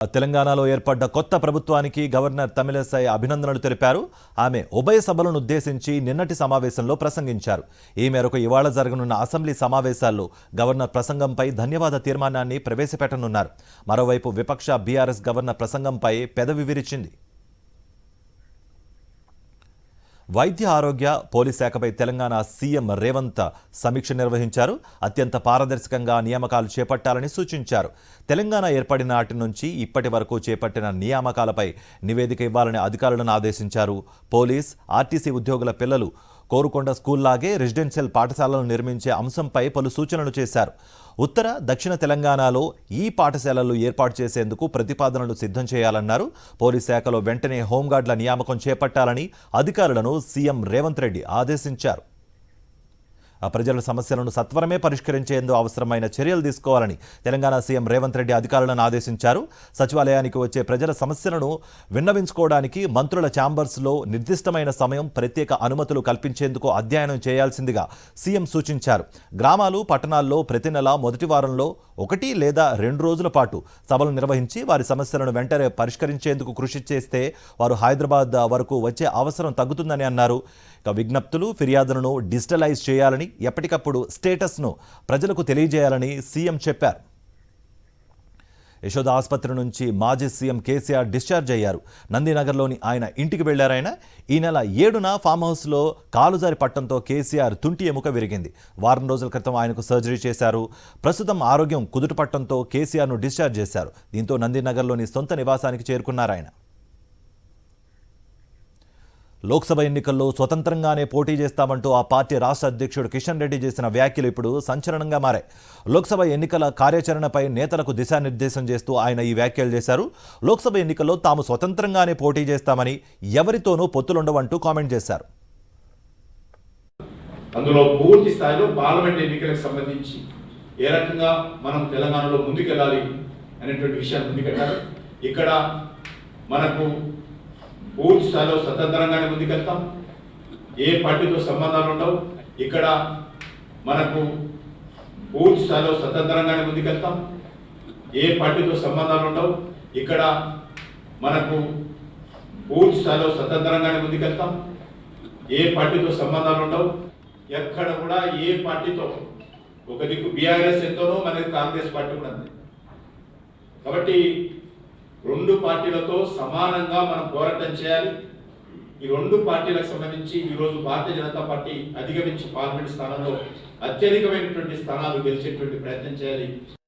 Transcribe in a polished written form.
తెలంగాణలో ఏర్పడ్డ కొత్త ప్రభుత్వానికి గవర్నర్ తమిళసై అభినందనలు తెలిపారు. ఆమె ఉభయ సభలను ఉద్దేశించి నిన్నటి సమావేశంలో ప్రసంగించారు. ఈ మేరకు ఇవాళ జరగనున్న అసెంబ్లీ సమావేశాల్లో గవర్నర్ ప్రసంగంపై ధన్యవాద తీర్మానాన్ని ప్రవేశపెట్టనున్నారు. మరోవైపు విపక్ష బీఆర్ఎస్ గవర్నర్ ప్రసంగంపై పెదవి విరిచింది. వైద్య ఆరోగ్య పోలీస్ శాఖపై తెలంగాణ సీఎం రేవంత్ సమీక్ష నిర్వహించారు. అత్యంత పారదర్శకంగా నియామకాలు చేపట్టాలని సూచించారు. తెలంగాణ ఏర్పడిన నాటి నుంచి ఇప్పటి వరకు చేపట్టిన నియామకాలపై నివేదిక ఇవ్వాలని అధికారులను ఆదేశించారు. పోలీస్, ఆర్టీసీ ఉద్యోగుల పిల్లలు కోరుకొండ స్కూల్లాగే రెసిడెన్షియల్ పాఠశాలలను నిర్మించే అంశంపై పలు సూచనలు చేశారు. ఉత్తర, దక్షిణ తెలంగాణలో ఈ పాఠశాలలు ఏర్పాటు చేసేందుకు ప్రతిపాదనలు సిద్ధం చేయాలన్నారు. పోలీస్ శాఖలో వెంటనే హోంగార్డుల నియామకం చేపట్టాలని అధికారులను సీఎం రేవంత్ రెడ్డి ఆదేశించారు. ప్రజల సమస్యలను సత్వరమే పరిష్కరించేందుకు అవసరమైన చర్యలు తీసుకోవాలని తెలంగాణ సీఎం రేవంత్ రెడ్డి అధికారులను ఆదేశించారు. సచివాలయానికి వచ్చే ప్రజల సమస్యలను విన్నవించుకోవడానికి మంత్రుల ఛాంబర్స్లో నిర్దిష్టమైన సమయం, ప్రత్యేక అనుమతులు కల్పించేందుకు అధ్యయనం చేయాల్సిందిగా సీఎం సూచించారు. గ్రామాలు, పట్టణాల్లో ప్రతి నెల మొదటి వారంలో 1 లేదా 2 రోజుల పాటు సభలు నిర్వహించి వారి సమస్యలను వెంటనే పరిష్కరించేందుకు కృషి చేస్తే వారు హైదరాబాద్ వరకు వచ్చే అవసరం తగ్గుతుందని అన్నారు. విజ్ఞప్తులు, ఫిర్యాదులను డిజిటలైజ్ చేయాలని, ఎప్పటికప్పుడు స్టేటస్ను ప్రజలకు తెలియజేయాలని సీఎం చెప్పారు. యశోద ఆసుపత్రి నుంచి మాజీ సీఎం కేసీఆర్ డిశ్చార్జ్ అయ్యారు. నందినగర్లోని ఆయన ఇంటికి వెళ్లారాయన. ఈ నెల 7న ఫామ్ హౌస్లో కాలుజారి పట్టడంతో కేసీఆర్ తుంటి ఎముక విరిగింది. వారం రోజుల క్రితం ఆయనకు సర్జరీ చేశారు. ప్రస్తుతం ఆరోగ్యం కుదుటపట్టడంతో కేసీఆర్ను డిశ్చార్జ్ చేశారు. దీంతో నందినగర్లోని సొంత నివాసానికి చేరుకున్నారాయన. లోక్సభ ఎన్నికల్లో స్వతంత్రంగానే పోటీ చేస్తామంటూ ఆ పార్టీ రాష్ట్ర అధ్యక్షుడు కిషన్ రెడ్డి చేసిన వ్యాఖ్యలు ఇప్పుడు సంచలనంగా మారాయి. లోక్సభ ఎన్నికల కార్యాచరణపై నేతలకు దిశానిర్దేశం చేస్తూ ఆయన ఈ వ్యాఖ్యలు చేశారు. లోక్సభ ఎన్నికల్లో తాము స్వతంత్రంగానే పోటీ చేస్తామని, ఎవరితోనూ పొత్తులుండవంటూ కామెంట్ చేశారు. అందులో పూర్తి స్థాయిలో పార్లమెంట్ ఎన్నికలకు సంబంధించి ఏ రకంగా మనం తెలంగాణలో ముందుకెళ్ళాలి అనేటువంటి విషయాన్ని ముందుకెళ్ళాలి. ఇక్కడ మనకు పూర్తి స్థాయిలో స్వతంత్రంగానే ముందుకెళ్తాం. ఏ పార్టీతో సంబంధాలు ఉండవు. ఇక్కడ మనకు పూర్తి స్థాయిలో స్వతంత్రంగానే ముందుకెళ్తాం. ఏ పార్టీతో సంబంధాలు ఉండవు. ఇక్కడ మనకు పూర్తి స్థాయిలో స్వతంత్రంగానే ముందుకెళ్తాం. ఏ పార్టీతో సంబంధాలు ఉండవు. ఎక్కడ కూడా ఏ పార్టీతో, ఒక దిక్కు బీఆర్ఎస్ ఎంతోనో, మనకి కాంగ్రెస్ పార్టీ కూడా ఉంది. కాబట్టి 2 పార్టీలతో సమానంగా మనం పోరాటం చేయాలి. ఈ 2 పార్టీలకు సంబంధించి ఈరోజు భారతీయ జనతా పార్టీ అధిగమించి పార్లమెంట్ స్థానంలో అత్యధికమైనటువంటి స్థానాలు గెలిచేటువంటి ప్రయత్నం చేయాలి.